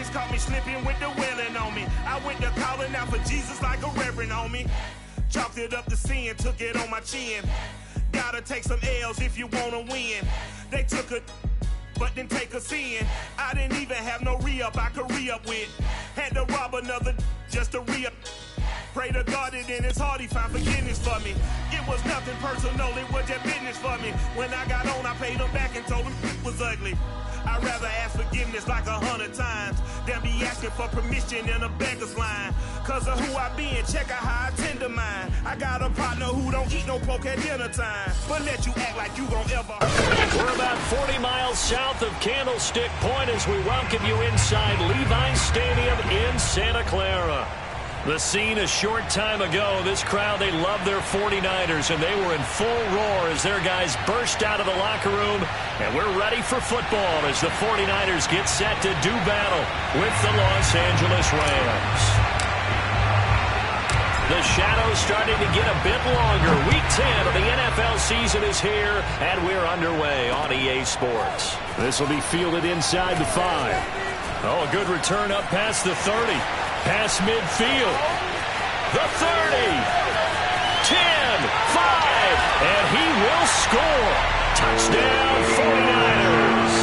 Demons caught me slipping with the wailing on me. I went to calling out for Jesus like a reverend on me. Chalked it up to sin, took it on my chin. Gotta take some L's if you wanna win. They took a but didn't take a sin. I didn't even have no re-up I could re-up with. Had to rob another just to re-up. Pray to God that in his heart he found forgiveness for me. It was nothing personal, it was just business for me. When I got on, I paid him back and told him it was ugly. I'd rather ask forgiveness like 100 times than be asking for permission in a beggar's line. Cause of who I be and check out how I tend to mine. I got a partner who don't eat no pork at dinner time, but let you act like you gon' ever. We're about 40 miles south of Candlestick Point as we welcome you inside Levi's Stadium in Santa Clara. The scene a short time ago, this crowd, they love their 49ers, and they were in full roar as their guys burst out of the locker room. And we're ready for football as the 49ers get set to do battle with the Los Angeles Rams. The shadow's starting to get a bit longer. Week 10 of the NFL season is here, and we're underway on EA Sports. This will be fielded inside the 5. Oh, a good return up past the 30. Past midfield. The 30. 10, 5. And he will score. Touchdown 49ers.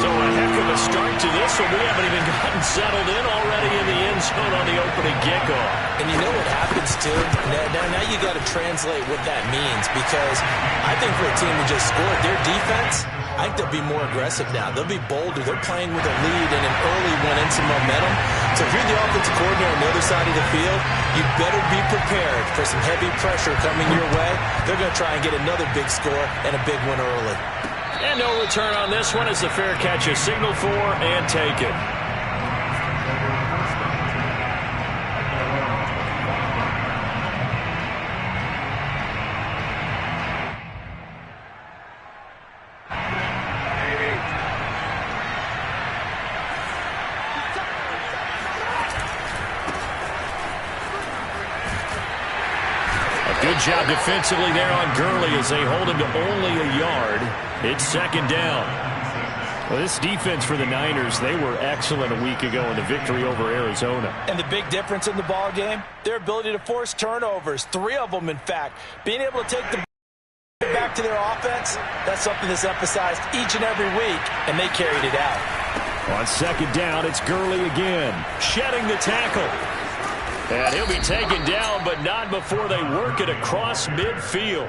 So a heck of a start to this one. We haven't even gotten settled in already in the end zone on the opening kickoff. And you know what happens, too? Now you got to translate what that means, because I think for a team that just scored, their defense, I think they'll be more aggressive now. They'll be bolder. They're playing with a lead and an early one and some momentum. So if you're the offensive coordinator on the other side of the field, you better be prepared for some heavy pressure coming your way. They're going to try and get another big score and a big one early. And no return on this one as the fair catch is signaled for and taken. Good job defensively there on Gurley as they hold him to only a yard. It's second down. Well, this defense for the Niners, they were excellent a week ago in the victory over Arizona. And the big difference in the ball game, their ability to force turnovers, 3 of them in fact. Being able to take the back to their offense, that's something that's emphasized each and every week, and they carried it out. On second down, it's Gurley again, shedding the tackle. And he'll be taken down, but not before they work it across midfield.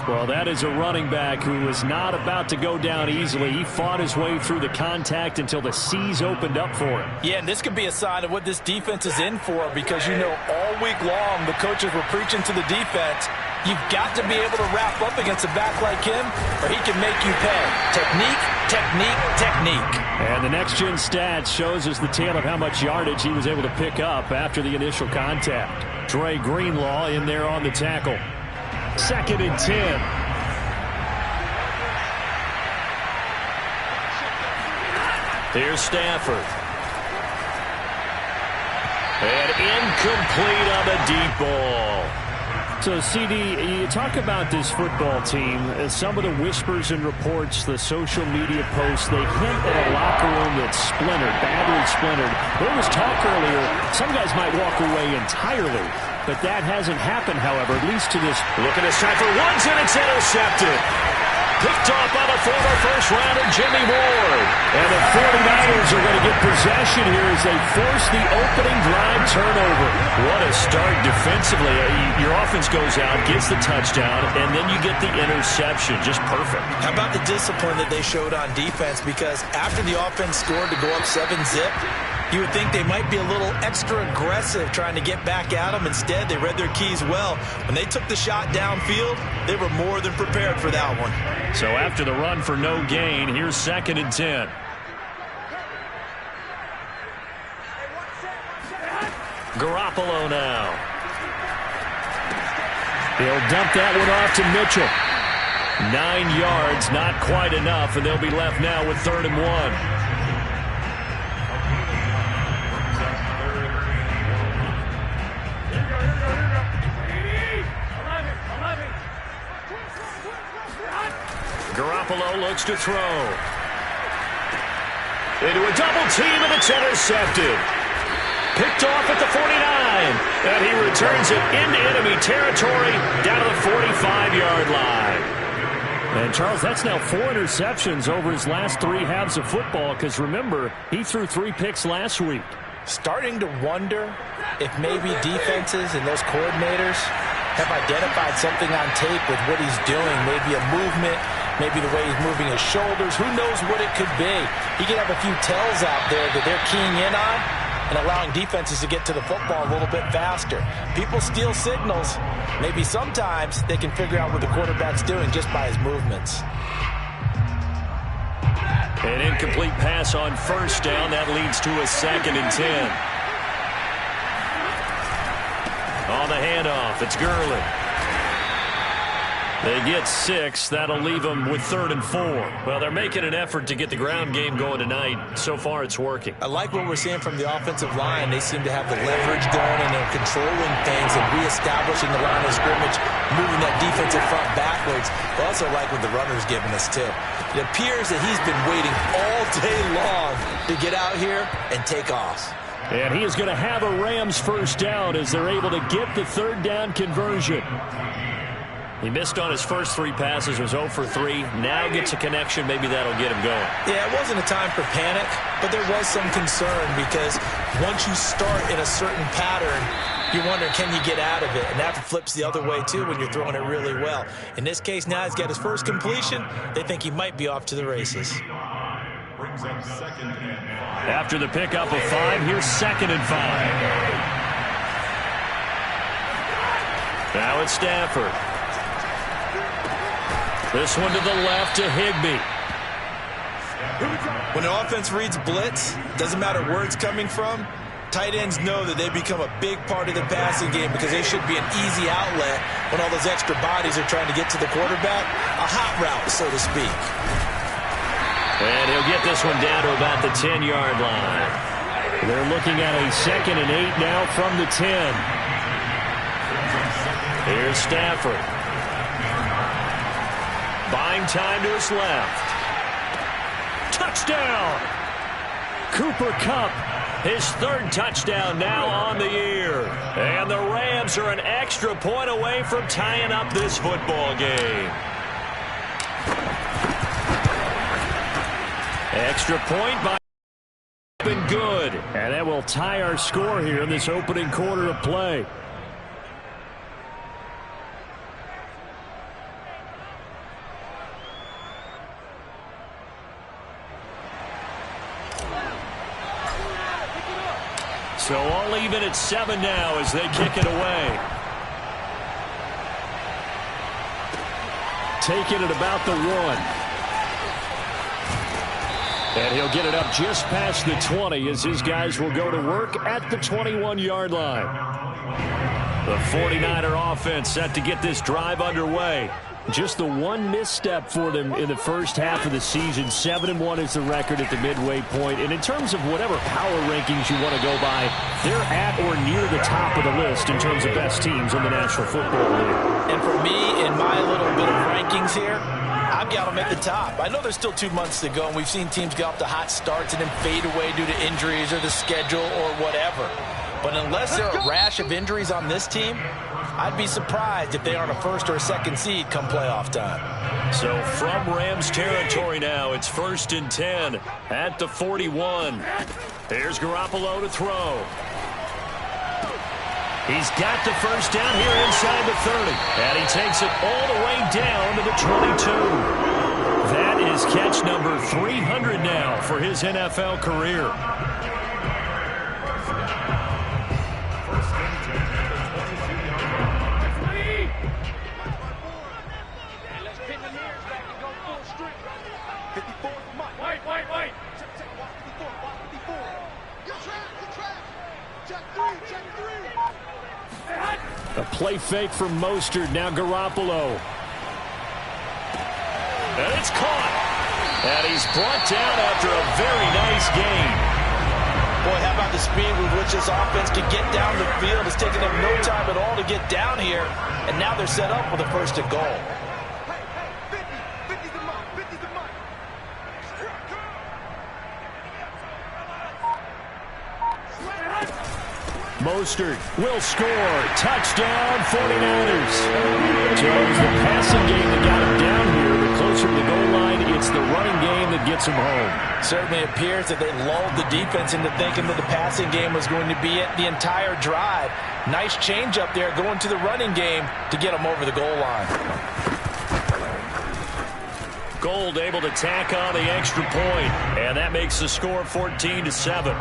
Well, that is a running back who is not about to go down easily. He fought his way through the contact until the seas opened up for him. Yeah, and this could be a sign of what this defense is in for, because you know all week long the coaches were preaching to the defense, you've got to be able to wrap up against a back like him or he can make you pay. Technique, technique, technique. And the next-gen stats shows us the tale of how much yardage he was able to pick up after the initial contact. Dre Greenlaw in there on the tackle. Second and 10. Here's Stafford. And incomplete on the deep ball. So, CD, you talk about this football team, some of the whispers and reports, the social media posts, they hint at a locker room that's splintered, badly splintered. There was talk earlier, some guys might walk away entirely, but that hasn't happened, however, at least to this. Look at this time for Woods, and it's intercepted. Picked off by the former first-rounder Jimmy Ward. And the 49ers are going to get possession here as they force the opening drive turnover. What a start defensively. Your offense goes out, gets the touchdown, and then you get the interception. Just perfect. How about the discipline that they showed on defense? Because after the offense scored to go up 7-zip, you would think they might be a little extra aggressive trying to get back at them. Instead, they read their keys well. When they took the shot downfield, they were more than prepared for that one. So after the run for no gain, here's second and 10. Garoppolo now. He'll dump that one off to Mitchell. 9 yards, not quite enough, and they'll be left now with 3rd and 1. Garoppolo looks to throw. Into a double team, and it's intercepted. Picked off at the 49, and he returns it into enemy territory down to the 45-yard line. And, Charles, that's now 4 interceptions over his last 3 halves of football because, remember, he threw 3 picks last week. Starting to wonder if maybe defenses and those coordinators have identified something on tape with what he's doing, maybe a movement, maybe the way he's moving his shoulders. Who knows what it could be? He could have a few tells out there that they're keying in on and allowing defenses to get to the football a little bit faster. People steal signals. Maybe sometimes they can figure out what the quarterback's doing just by his movements. An incomplete pass on first down. That leads to a 2nd and 10. On the handoff, it's Gurley. They get 6. That'll leave them with 3rd and 4. Well, they're making an effort to get the ground game going tonight. So far, it's working. I like what we're seeing from the offensive line. They seem to have the leverage going, and they're controlling things and reestablishing the line of scrimmage, moving that defensive front backwards. I also like what the runner's giving us, too. It appears that he's been waiting all day long to get out here and take off. And he is going to have a Rams first down as they're able to get the 3rd down conversion. He missed on his first 3 passes, was 0 for 3. Now gets a connection. Maybe that'll get him going. Yeah, it wasn't a time for panic, but there was some concern because once you start in a certain pattern, you wonder, can you get out of it? And that flips the other way, too, when you're throwing it really well. In this case, now he's got his first completion. They think he might be off to the races. After the pickup of 5, here's 2nd and 5. Now it's Stafford. This one to the left to Higbee. When the offense reads blitz, doesn't matter where it's coming from, tight ends know that they become a big part of the passing game because they should be an easy outlet when all those extra bodies are trying to get to the quarterback. A hot route, so to speak. And he'll get this one down to about the 10-yard line. They're looking at a 2nd and 8 now from the 10. Here's Stafford. Buying time to his left. Touchdown! Cooper Kupp, his 3rd touchdown now on the year. And the Rams are an extra point away from tying up this football game. Extra point by been good. And that will tie our score here in this opening quarter of play. So all even at 7 now as they kick it away. Take it at about the 1. And he'll get it up just past the 20 as his guys will go to work at the 21-yard line. The 49er offense set to get this drive underway. Just the one misstep for them in the first half of the season. 7-1 is the record at the midway point. And in terms of whatever power rankings you want to go by, they're at or near the top of the list in terms of best teams in the National Football League. And for me, in my little bit of rankings here, I've got them at the top. I know there's still 2 months to go, and we've seen teams get off to hot starts and then fade away due to injuries or the schedule or whatever. But unless there are a rash of injuries on this team, I'd be surprised if they aren't a 1st or a 2nd seed come playoff time. So from Rams territory now, it's 1st and 10 at the 41. Here's Garoppolo to throw. He's got the first down here inside the 30. And he takes it all the way down to the 22. That is catch number 300 now for his NFL career. A play fake from Mostert. Now Garoppolo. And it's caught. And he's brought down after a very nice gain. Boy, how about the speed with which this offense can get down the field? It's taken them no time at all to get down here. And now they're set up with a 1st and goal. Mostert will score. Touchdown, 49ers. So it was the passing game that got him down here. But closer to the goal line, it's the running game that gets him home. Certainly appears that they lulled the defense into thinking that the passing game was going to be it the entire drive. Nice change up there going to the running game to get him over the goal line. Gold able to tack on the extra point, and that makes the score 14-7.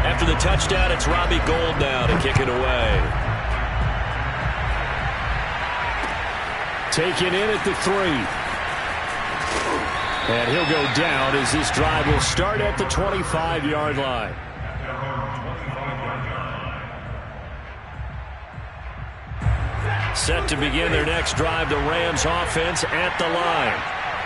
After the touchdown, it's Robbie Gould now to kick it away. Taken in at the 3. And he'll go down as this drive will start at the 25-yard line. Set to begin their next drive, the Rams offense at the line.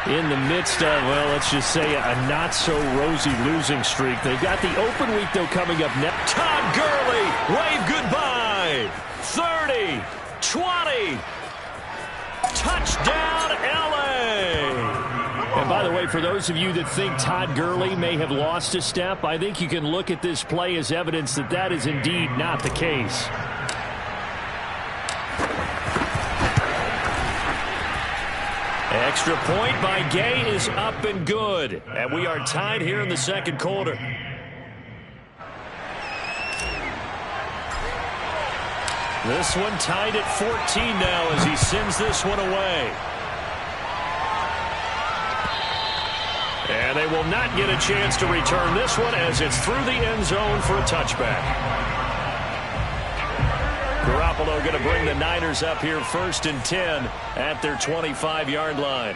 In the midst of, well, let's just say a not-so-rosy losing streak. They've got the open week, though, coming up next. Todd Gurley, wave goodbye. 30, 20, touchdown, L.A. And by the way, for those of you that think Todd Gurley may have lost a step, I think you can look at this play as evidence that that is indeed not the case. Extra point by Gay is up and good. And we are tied here in the second quarter. This one tied at 14 now as he sends this one away. And they will not get a chance to return this one as it's through the end zone for a touchback. Garoppolo going to bring the Niners up here 1st and 10 at their 25-yard line.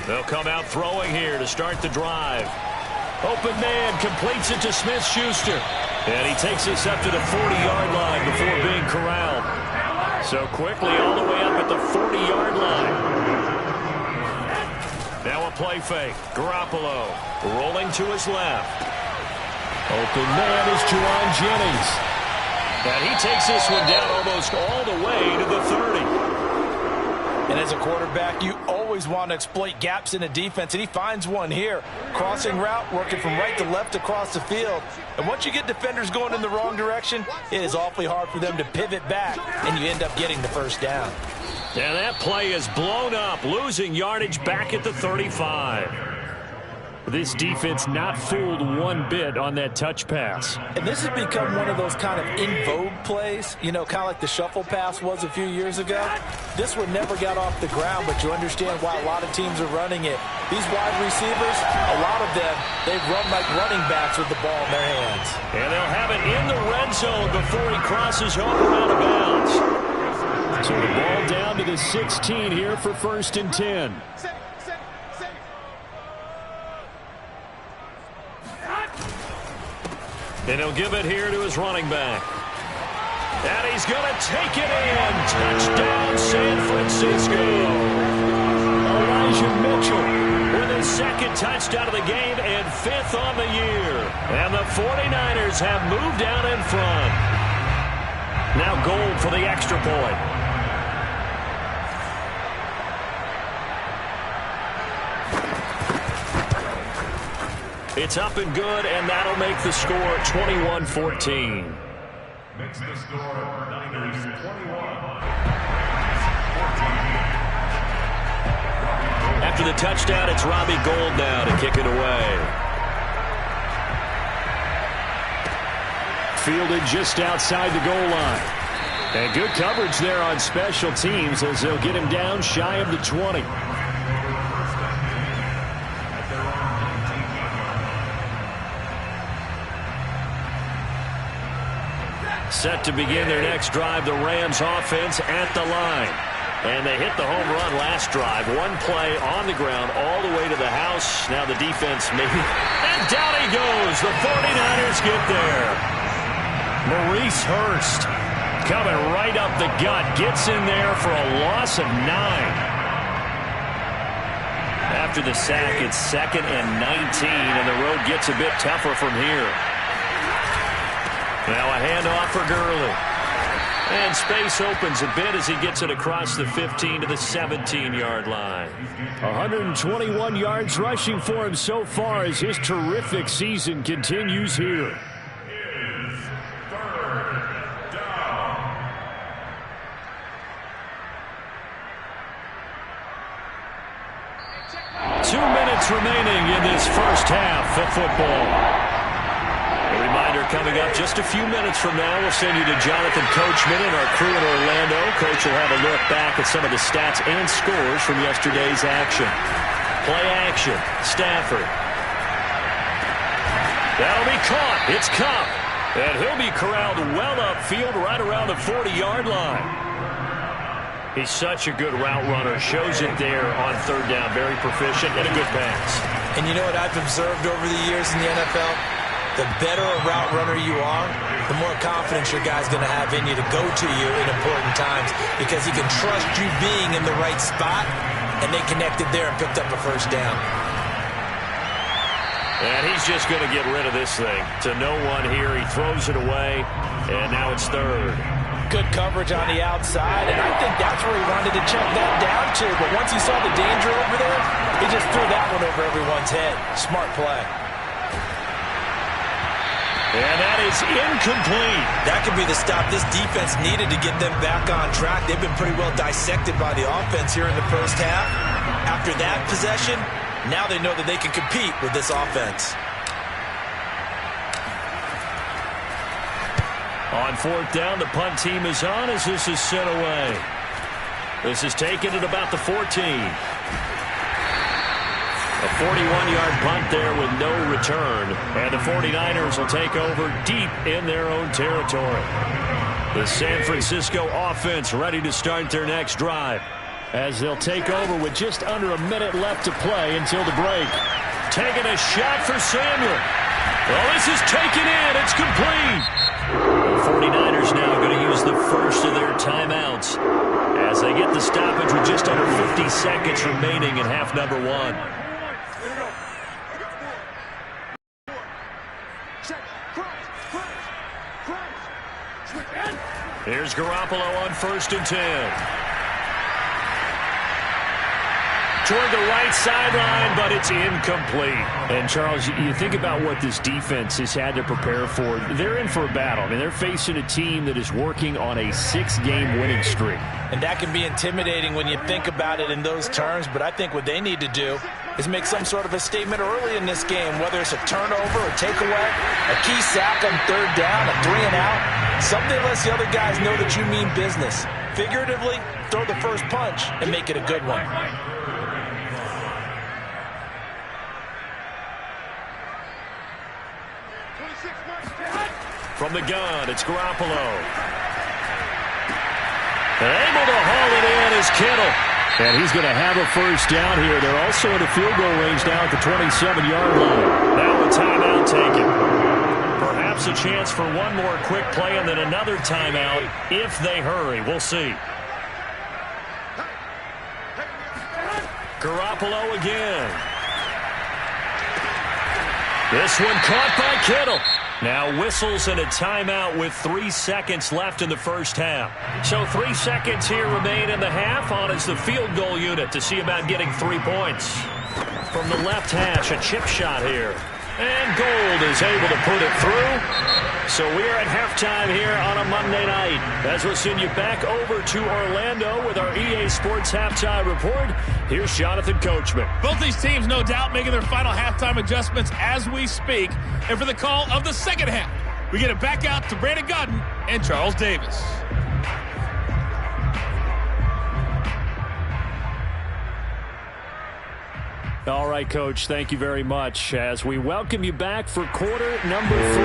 They'll come out throwing here to start the drive. Open man completes it to Smith-Schuster. And he takes this up to the 40-yard line before being corralled. So quickly all the way up at the 40-yard line. Now a play fake. Garoppolo rolling to his left. Open man is Juwan Jennings. And he takes this one down almost all the way to the 30. And as a quarterback, you always want to exploit gaps in a defense, and he finds one here. Crossing route, working from right to left across the field. And once you get defenders going in the wrong direction, it is awfully hard for them to pivot back, and you end up getting the first down. And that play is blown up, losing yardage back at the 35. This defense not fooled one bit on that touch pass. And this has become one of those kind of in vogue plays, you know, kind of like the shuffle pass was a few years ago. This one never got off the ground, but you understand why a lot of teams are running it. These wide receivers, a lot of them, they've run like running backs with the ball in their hands. And they'll have it in the red zone before he crosses over out of bounds. So the ball down to the 16 here for 1st and 10. And he'll give it here to his running back. And he's going to take it in. Touchdown, San Francisco. Elijah Mitchell with his 2nd touchdown of the game and 5th on the year. And the 49ers have moved out in front. Now Gould for the extra point. It's up and good, and that'll make the score 21-14. Makes the score Niners 21. After the touchdown, it's Robbie Gould now to kick it away. Fielded just outside the goal line. And good coverage there on special teams as they'll get him down shy of the 20. Set to begin their next drive, the Rams offense at the line. And they hit the home run last drive. One play on the ground all the way to the house. Now the defense maybe. And down he goes. The 49ers get there. Maurice Hurst coming right up the gut. Gets in there for a loss of 9. After the sack, it's 2nd and 19. And the road gets a bit tougher from here. Now a handoff for Gurley. And space opens a bit as he gets it across the 15 to the 17-yard line. 121 yards rushing for him so far as his terrific season continues here. 2 minutes remaining in this first half of football. A reminder coming up just a few minutes from now. We'll send you to Jonathan Coachman and our crew in Orlando. Coach will have a look back at some of the stats and scores from yesterday's action. Play action. Stafford. That'll be caught. It's Kupp. And he'll be corralled well upfield right around the 40-yard line. He's such a good route runner. Shows it there on third down. Very proficient and a good pass. And you know what I've observed over the years in the NFL? The better a route runner you are, the more confidence your guy's going to have in you to go to you in important times because he can trust you being in the right spot, and they connected there and picked up a first down. And he's just going to get rid of this thing to no one here. He throws it away, and now it's third. Good coverage on the outside, and I think that's where he wanted to check that down to. But once he saw the danger over there, he just threw that one over everyone's head. Smart play. And that is incomplete. That could be the stop this defense needed to get them back on track. They've been pretty well dissected by the offense here in the first half. After that possession, now they know that they can compete with this offense. On fourth down, the punt team is on as this is sent away. This is taken at about the 14. A 41-yard punt there with no return. And the 49ers will take over deep in their own territory. The San Francisco offense ready to start their next drive as they'll take over with just under a minute left to play until the break. Taking a shot for Samuel. Well, this is taken in. It's complete. The 49ers now going to use the first of their timeouts as they get the stoppage with just under 50 seconds remaining in half number one. Here's Garoppolo on 1st and 10. Toward the right sideline, but it's incomplete. And, Charles, you think about what this defense has had to prepare for. They're in for a battle. I mean, they're facing a team that is working on a 6-game winning streak. And that can be intimidating when you think about it in those terms, but I think what they need to do is make some sort of a statement early in this game, whether it's a turnover, a takeaway, a key sack on third down, a 3-and-out. Something that lets the other guys know that you mean business. Figuratively, throw the first punch and make it a good one. From the gun, it's Garoppolo. And able to haul it in is Kittle. And he's going to have a first down here. They're also in a field goal range now at the 27-yard line. Now a timeout taken. Perhaps a chance for one more quick play and then another timeout if they hurry. We'll see. Garoppolo again. This one caught by Kittle. Now whistles and a timeout with 3 seconds left in the first half. So 3 seconds here remain in the half. On is the field goal unit to see about getting 3 points. From the left hash, a chip shot here. And Gold is able to put it through. So we're at halftime here on a Monday night. As we'll send you back over to Orlando with our EA Sports Halftime Report. Here's Jonathan Coachman. Both these teams, no doubt, making their final halftime adjustments as we speak. And for the call of the second half, we get it back out to Brandon Gaudin and Charles Davis. All right, Coach, thank you very much as we welcome you back for quarter number 3.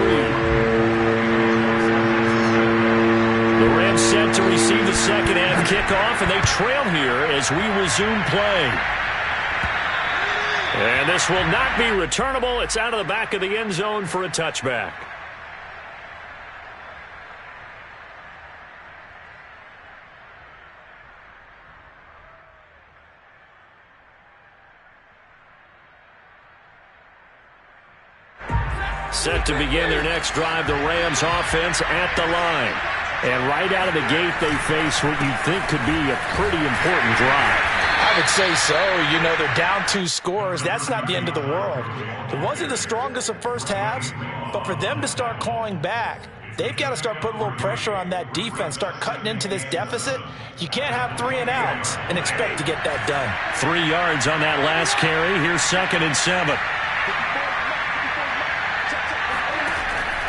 The Rams set to receive the second half kickoff, and they trail here as we resume play. And this will not be returnable. It's out of the back of the end zone for a touchback. Set to begin their next drive, the Rams offense at the line. And right out of the gate, they face what you think could be a pretty important drive. I would say so. You know, they're down 2 scores. That's not the end of the world. It wasn't the strongest of first halves, but for them to start clawing back, they've got to start putting a little pressure on that defense, start cutting into this deficit. You can't have 3 and outs and expect to get that done. 3 yards on that last carry. Here's 2nd and 7.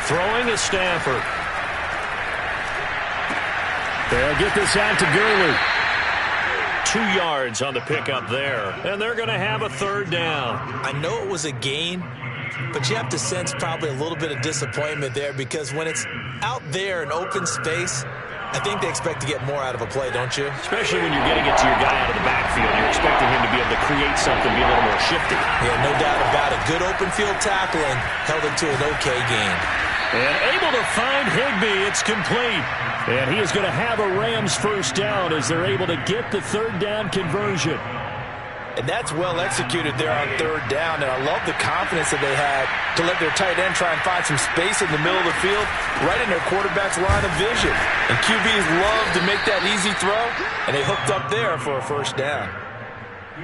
Throwing is Stafford. They'll get this out to Gurley. 2 yards on the pickup there, and they're going to have a 3rd down. I know it was a gain, but you have to sense probably a little bit of disappointment there because when it's out there in open space, I think they expect to get more out of a play, don't you? Especially when you're getting it to your guy out of the backfield. You're expecting him to be able to create something, be a little more shifty. Yeah, no doubt about it. Good open field tackling held it to an okay gain. And able to find Higbee. It's complete. And he is going to have a Rams 1st down as they're able to get the 3rd down conversion. And that's well executed there on 3rd down. And I love the confidence that they had to let their tight end try and find some space in the middle of the field, right in their quarterback's line of vision. And QBs love to make that easy throw, and they hooked up there for a 1st down.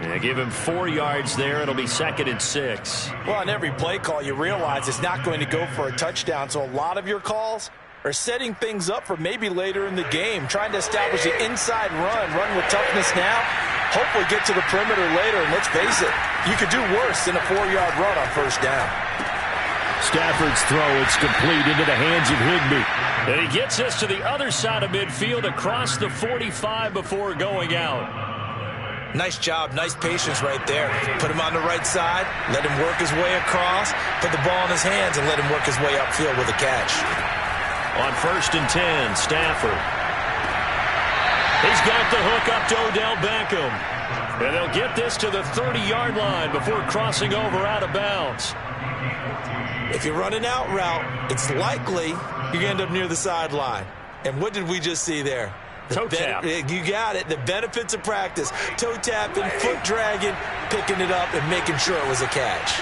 Yeah, give him 4 yards there. It'll be 2nd and 6. Well, on every play call, you realize it's not going to go for a touchdown. So a lot of your calls are setting things up for maybe later in the game, trying to establish the inside run with toughness now, hopefully get to the perimeter later. And let's face it, you could do worse than a 4-yard run on 1st down. Stafford's throw, it's complete into the hands of Higbee. And he gets us to the other side of midfield across the 45 before going out. Nice job, nice patience right there. Put him on the right side, let him work his way across, put the ball in his hands, and let him work his way upfield with a catch. On 1st and 10, Stafford. He's got the hook up to Odell Beckham. And they'll get this to the 30-yard line before crossing over out of bounds. If you run an out route, it's likely you're going to end up near the sideline. And what did we just see there? Toe tap. You got it. The benefits of practice. Toe tapping, foot dragging, picking it up, and making sure it was a catch.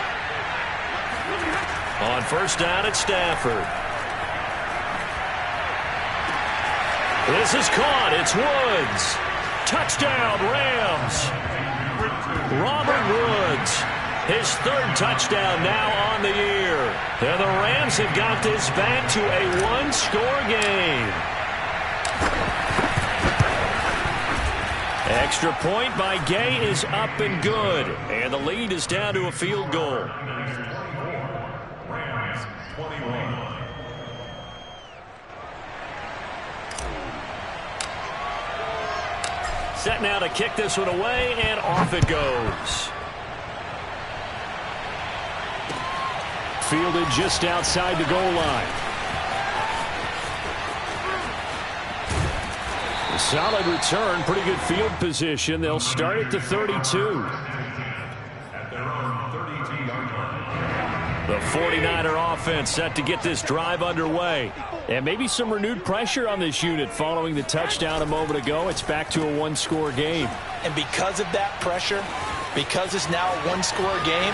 On 1st down at Stafford. This is caught. It's Woods. Touchdown, Rams. Robert Woods. His 3rd touchdown now on the year. And the Rams have got this back to a 1-score game. Extra point by Gay is up and good. And the lead is down to a field goal. Rams 21. Set now to kick this one away, and off it goes. Fielded just outside the goal line. Solid return, pretty good field position. They'll start at the 32. At their own 32-yard line. The 49er offense set to get this drive underway. And maybe some renewed pressure on this unit following the touchdown a moment ago. It's back to a 1-score game. And because of that pressure, because it's now a 1-score game,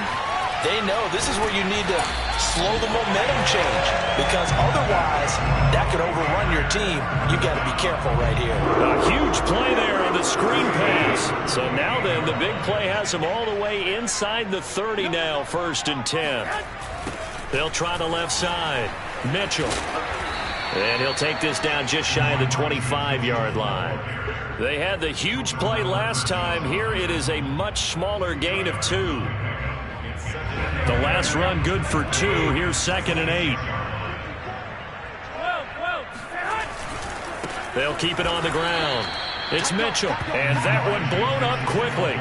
they know this is where you need to slow the momentum change, because otherwise that could overrun your team. You got to be careful right here. A huge play there on the screen pass. So now then, the big play has them all the way inside the 30 now, 1st and 10. They'll try the left side. Mitchell. And he'll take this down just shy of the 25-yard line. They had the huge play last time. Here it is a much smaller gain of 2. The last run good for 2. Here's 2nd and 8. They'll keep it on the ground. It's Mitchell. And that one blown up quickly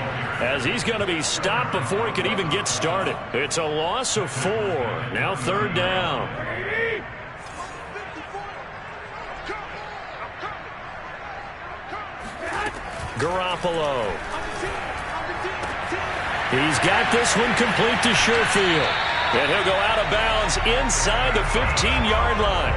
as he's going to be stopped before he could even get started. It's a loss of 4. Now 3rd down. Garoppolo. He's got this one complete to Sherfield. And he'll go out of bounds inside the 15-yard line.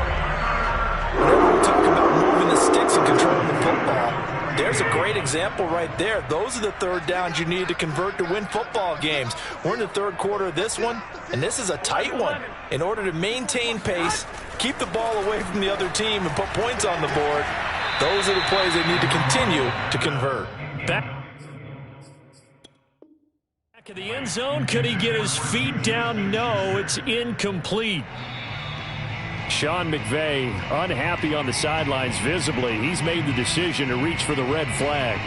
Whenever we talk about moving the sticks and controlling the football, there's a great example right there. Those are the 3rd downs you need to convert to win football games. We're in the 3rd quarter of this one, and this is a tight one. In order to maintain pace, keep the ball away from the other team and put points on the board. Those are the plays they need to continue to convert. Back of the end zone. Could he get his feet down? No, it's incomplete. Sean McVay unhappy on the sidelines visibly. He's made the decision to reach for the red flag.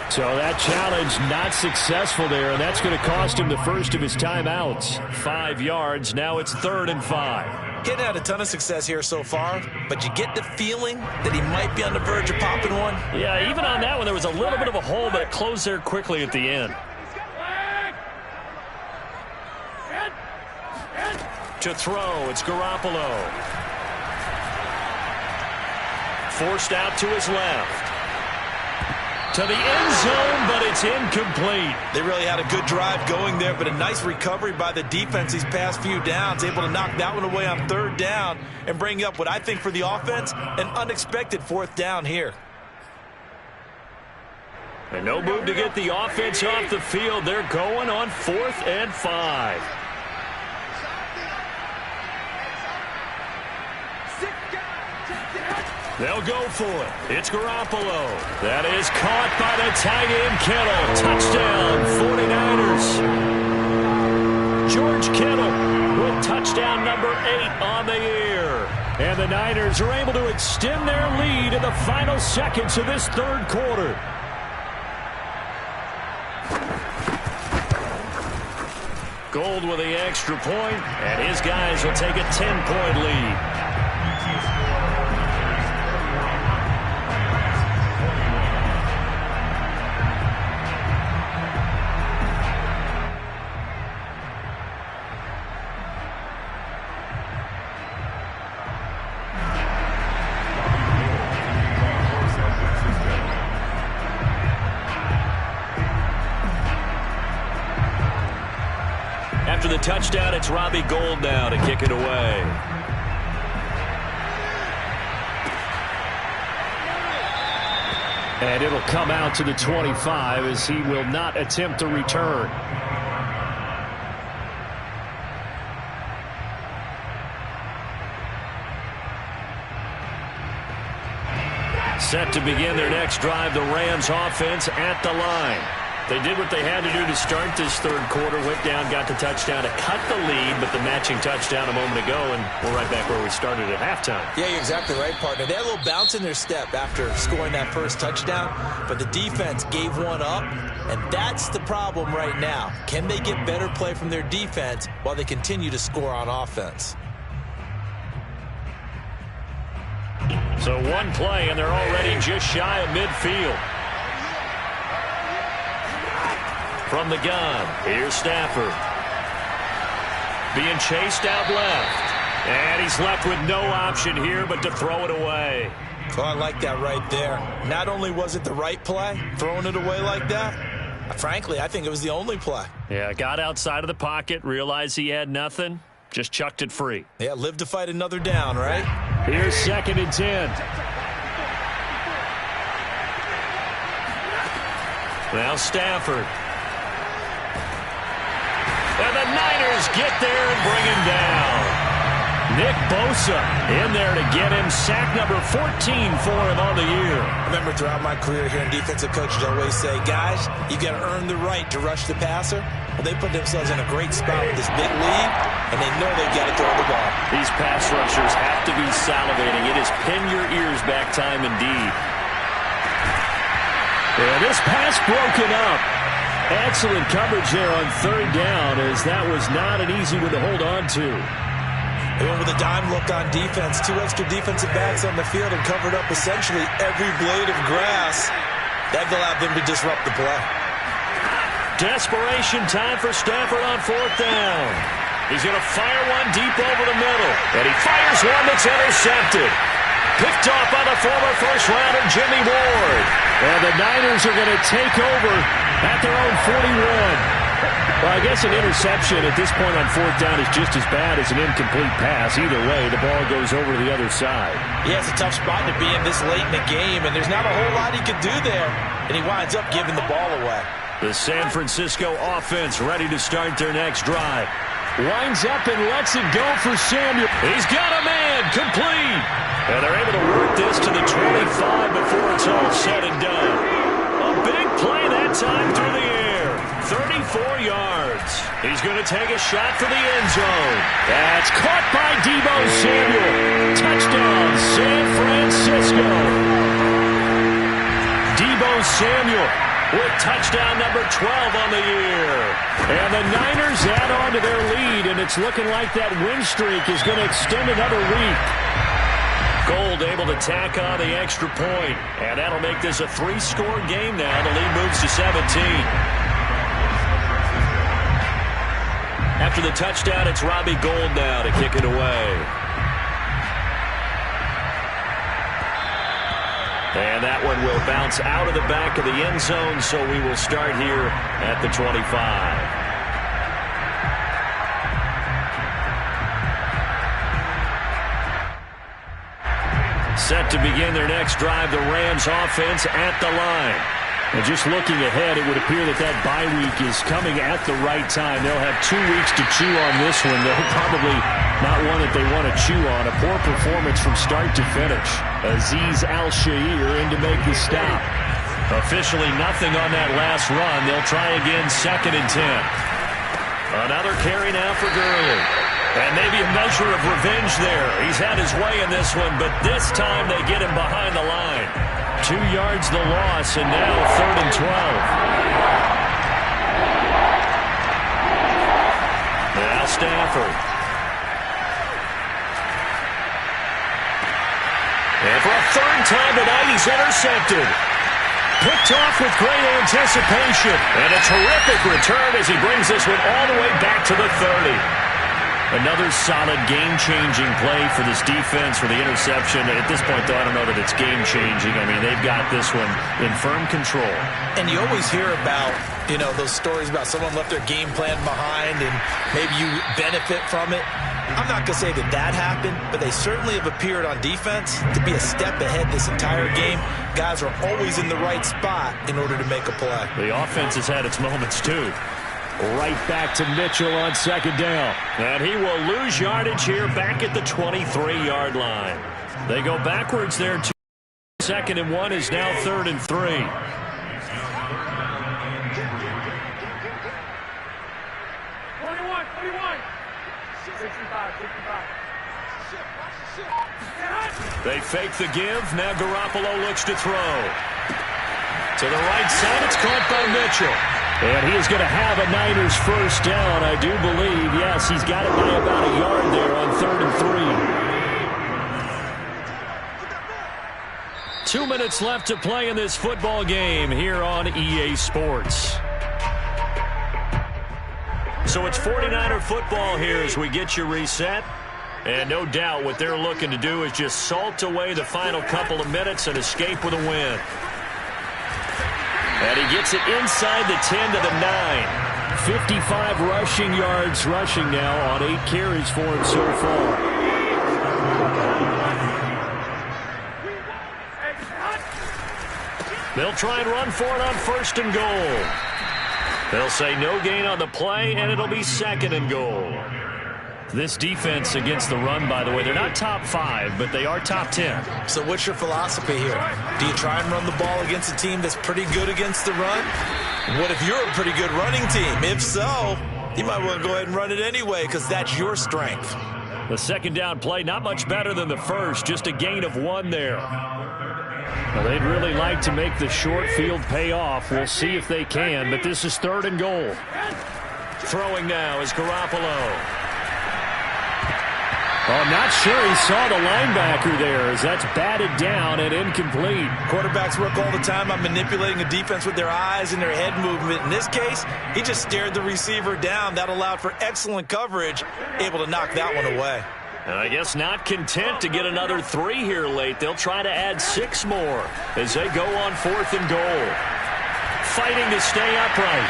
So that challenge not successful there, and that's going to cost him the first of his timeouts. 5 yards. Now it's 3rd and 5. Getting had a ton of success here so far, but you get the feeling that he might be on the verge of popping one. Yeah, even on that one, there was a little bit of a hole, but it closed there quickly at the end. To throw, it's Garoppolo. Forced out to his left. To the end zone, but it's incomplete. They really had a good drive going there, but a nice recovery by the defense these past few downs, able to knock that one away on 3rd down and bring up what I think for the offense, an unexpected 4th down here. And no move to get the offense off the field. They're going on 4th and 5. They'll go for it. It's Garoppolo. That is caught by the tight end, Kittle. Touchdown, 49ers. George Kittle with touchdown number 8 on the year. And the Niners are able to extend their lead in the final seconds of this 3rd quarter. Gold with the extra point, and his guys will take a 10-point lead. After the touchdown, it's Robbie Gould now to kick it away. And it'll come out to the 25 as he will not attempt to return. Set to begin their next drive, the Rams offense at the line. They did what they had to do to start this 3rd quarter, went down, got the touchdown to cut the lead, but the matching touchdown a moment ago, and we're right back where we started at halftime. Yeah, you're exactly right, partner. They had a little bounce in their step after scoring that first touchdown, but the defense gave one up, and that's the problem right now. Can they get better play from their defense while they continue to score on offense? So one play, and they're already just shy of midfield. From the gun, here's Stafford. Being chased out left. And he's left with no option here but to throw it away. Oh, I like that right there. Not only was it the right play, throwing it away like that, frankly, I think it was the only play. Yeah, got outside of the pocket, realized he had nothing, just chucked it free. Yeah, live to fight another down, right? Here's 2nd and 10. Now Stafford. And the Niners get there and bring him down. Nick Bosa in there to get him sack number 14 for him on the year. I remember throughout my career here in defensive coaches always say, guys, you got to earn the right to rush the passer. Well, they put themselves in a great spot with this big lead, and they know they've got to throw the ball. These pass rushers have to be salivating. It is pin your ears back time indeed. And this pass broken up. Excellent coverage there on 3rd down, as that was not an easy one to hold on to. They went with a dime look on defense. 2 extra defensive backs on the field and covered up essentially every blade of grass. That allowed them to disrupt the play. Desperation time for Stafford on 4th down. He's going to fire one deep over the middle. And he fires one that's intercepted. Picked off by the former first-rounder Jimmy Ward. And the Niners are going to take over at their own 41. Well, I guess an interception at this point on fourth down is just as bad as an incomplete pass. Either way, the ball goes over to the other side. Yeah, it's a tough spot to be in this late in the game, and there's not a whole lot he could do there. And he winds up giving the ball away. The San Francisco offense ready to start their next drive. Winds up and lets it go for Samuel. He's got a man, complete. And they're able to work this to the 25 before it's all said and done. A big play that time through the air. 34 yards. He's going to take a shot for the end zone. That's caught by Deebo Samuel. Touchdown, San Francisco. Deebo Samuel with touchdown number 12 on the year. And the Niners add on to their lead, and it's looking like that win streak is going to extend another week. Gold able to tack on the extra point, and that'll make this a 3-score game now. The lead moves to 17. After the touchdown, it's Robbie Gould now to kick it away. And that one will bounce out of the back of the end zone, so we will start here at the 25. Set to begin their next drive, the Rams offense at the line. And just looking ahead, it would appear that that bye week is coming at the right time. They'll have 2 weeks to chew on this one. They'll probably not one that they want to chew on. A poor performance from start to finish. Azeez Al-Shaair in to make the stop. Officially nothing on that last run. They'll try again, 2nd and 10. Another carry now for Gurley. And maybe a measure of revenge there. He's had his way in this one, but this time they get him behind the line. 2 yards the loss, and now 3rd and 12. Now Stafford. And for a 3rd time tonight, he's intercepted. Picked off with great anticipation. And a terrific return as he brings this one all the way back to the 30. Another solid game-changing play for this defense for the interception. At this point, though, I don't know that it's game-changing. I mean, they've got this one in firm control. And you always hear about, you know, those stories about someone left their game plan behind and maybe you benefit from it. I'm not going to say that that happened, but they certainly have appeared on defense to be a step ahead this entire game. Guys are always in the right spot in order to make a play. The offense has had its moments, too. Right back to Mitchell on 2nd down. And he will lose yardage here back at the 23-yard line. They go backwards there. 2nd and 1 is now 3rd and 3. They fake the give. Now Garoppolo looks to throw. To the right side, it's caught by Mitchell. And he is going to have a Niners 1st down, I do believe. Yes, he's got it by about a yard there on 3rd and 3. 2 minutes left to play in this football game here on EA Sports. So it's 49er football here as we get you reset. And no doubt what they're looking to do is just salt away the final couple of minutes and escape with a win. And he gets it inside the 10 to the 9. 55 rushing yards rushing now on 8 carries for him so far. They'll try and run for it on 1st and goal. They'll say no gain on the play, and it'll be 2nd and goal. This defense against the run, by the way, they're not top 5, but they are top 10. So what's your philosophy here? Do you try and run the ball against a team that's pretty good against the run? What if you're a pretty good running team? If so, you might want to go ahead and run it anyway because that's your strength. The 2nd down play, not much better than the first, just a gain of 1 there. Well, they'd really like to make the short field pay off. We'll see if they can, but this is 3rd and goal. Throwing now is Garoppolo. I'm not sure he saw the linebacker there as that's batted down and incomplete. Quarterbacks work all the time on manipulating a defense with their eyes and their head movement. In this case, he just stared the receiver down. That allowed for excellent coverage, able to knock that one away. And I guess not content to get another 3 here late. They'll try to add 6 more as they go on 4th and goal. Fighting to stay upright.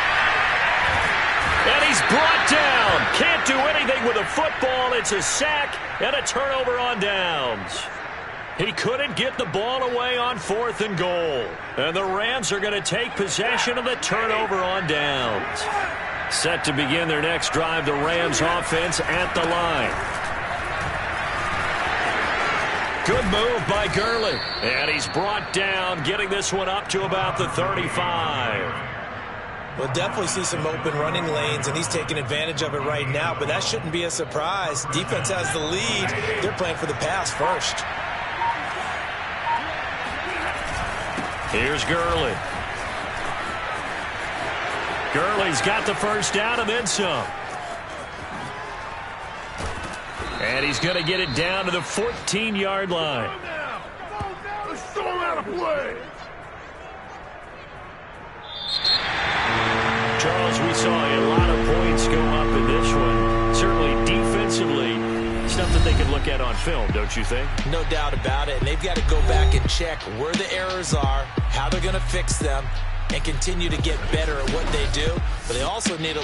he's brought down. Can't do anything with a football. It's a sack and a turnover on downs. He couldn't get the ball away on 4th and goal. And the Rams are going to take possession of the turnover on downs. Set to begin their next drive, the Rams offense at the line. Good move by Gurley. And he's brought down, getting this one up to about the 35. We'll definitely see some open running lanes, and he's taking advantage of it right now, but that shouldn't be a surprise. Defense has the lead. They're playing for the pass first. Here's Gurley. Gurley's got the first down and then some. And he's going to get it down to the 14-yard line. Let's show him how to play. Charles, we saw a lot of points go up in this one. Certainly defensively, stuff that they can look at on film, don't you think? No doubt about it. And they've got to go back and check where the errors are, how they're going to fix them, and continue to get better at what they do. But they also need a little